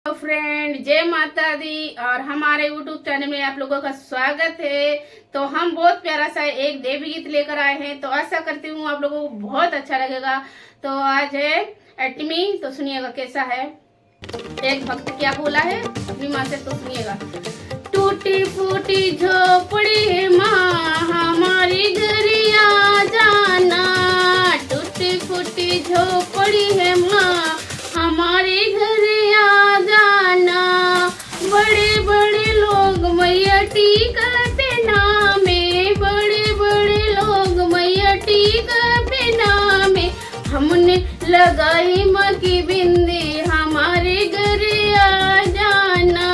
तो फ्रेंड, जय माता दी और हमारे यूट्यूब चैनल में आप लोगों का स्वागत है। तो हम बहुत प्यारा सा एक देवी गीत लेकर आए हैं, तो आशा करती हूँ आप लोगों को बहुत अच्छा लगेगा। तो आज है 8वीं, तो सुनिएगा कैसा है। एक भक्त क्या बोला है अपनी माँ से, तो सुनिएगा। टूटी फूटी झोपड़ी है माँ, हमारी घरिया जाना। टूटी फूटी झोपड़ी है माँ, हमारे घर आ जाना। बड़े बड़े लोग मैया टीका पे नामे, बड़े बड़े लोग मैया टीका पे नामे। हमने लगाई माँ की बिंदी, हमारे घर आ जाना।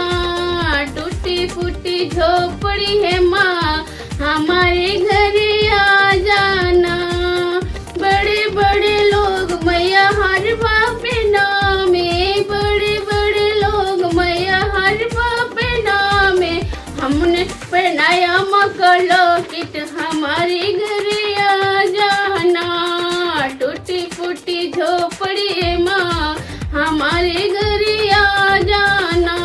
टूटी फूटी झोपड़ी है माँ, हमारे घर आ जाना। बड़े बड़े लोग मैया हर बापे नामे, बड़े बड़े लोग मैया हर बापे नामे। हमने पहनाया मकर लॉकेट, हमारे घर आ जाना। टूटी फूटी झोपड़ी है माँ, हमारे घर आ जाना।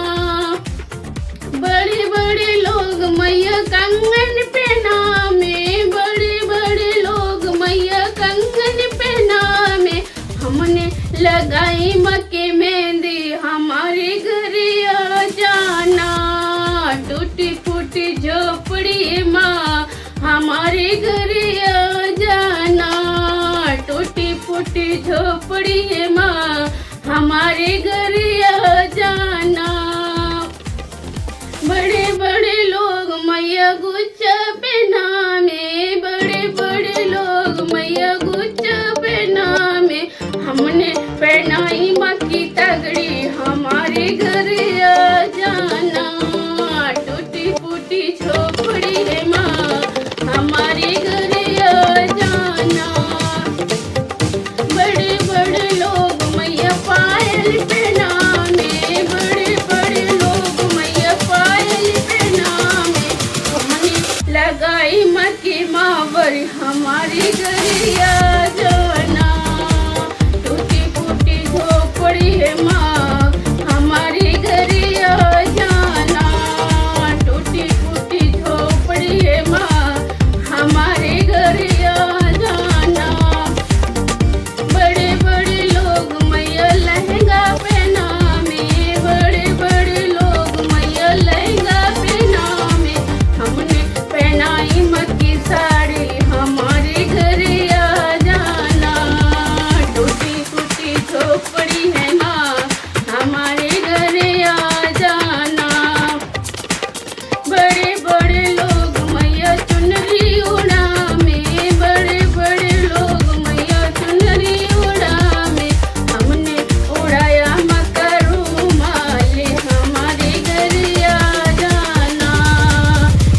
बड़े बड़े लोग मैया कंगन पहना में, बड़े बड़े लोग मैया कंगन पहना में। हमने लगाई मक्के मेहंदी, हमारे घर आ जाना। टूटी फूटी झोपड़ी माँ, हमारे घर आ जाना। टूटी फूटी झोपड़ी माँ, हमारे घर आ जाना। बड़े बड़े लोग मैया गुच्छा पहना में, बड़े बड़े लोग मैया गुच्छा पहना में। हमने पहनाई माँ की तगड़ी, हमारे घर आ जाना। टूटी फूटी झोपड़ी है माँ, हमारे घर आ जाना। बड़े बड़े लोग मैया पायल पहना में, बड़े बड़े लोग मैया पायल पहना में। हमने लगाई माँ की मावर, हमारे घर आ जाना। टूटी फूटी झोपड़ी है माँ, हमारे घर आ जाना। टूटी फूटी झोपड़ी है माँ, हमारे घर आ जाना। बड़े बड़े लोग मैया लहंगा पहना में, बड़े बड़े लोग मैया लहंगा पहना में। हमने पहनाई माँ की साड़ी, हमारे घर आ जाना। टूटी फूटी झोपड़ी है माँ, हमारे घर आ जाना। बड़े बड़े लोग मैया चुनरी उड़ा में, बड़े बड़े लोग मैया चुनरी उड़ा में। हमने उड़ाया मकर रुमाल, हमारे घर आ जाना।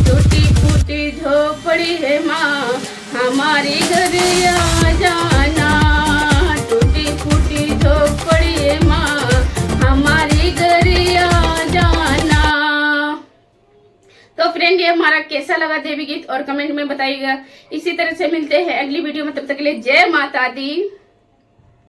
टूटी फूटी झोपड़ी है माँ, हमारे घर आ जाना। टूटी फूटी झोपड़ी है माँ, हमारे घर आ जाना। तो फ्रेंड, ये हमारा कैसा लगा देवी गीत और कमेंट में बताइएगा। इसी तरह से मिलते हैं अगली वीडियो में, तब तक के लिए जय माता दी।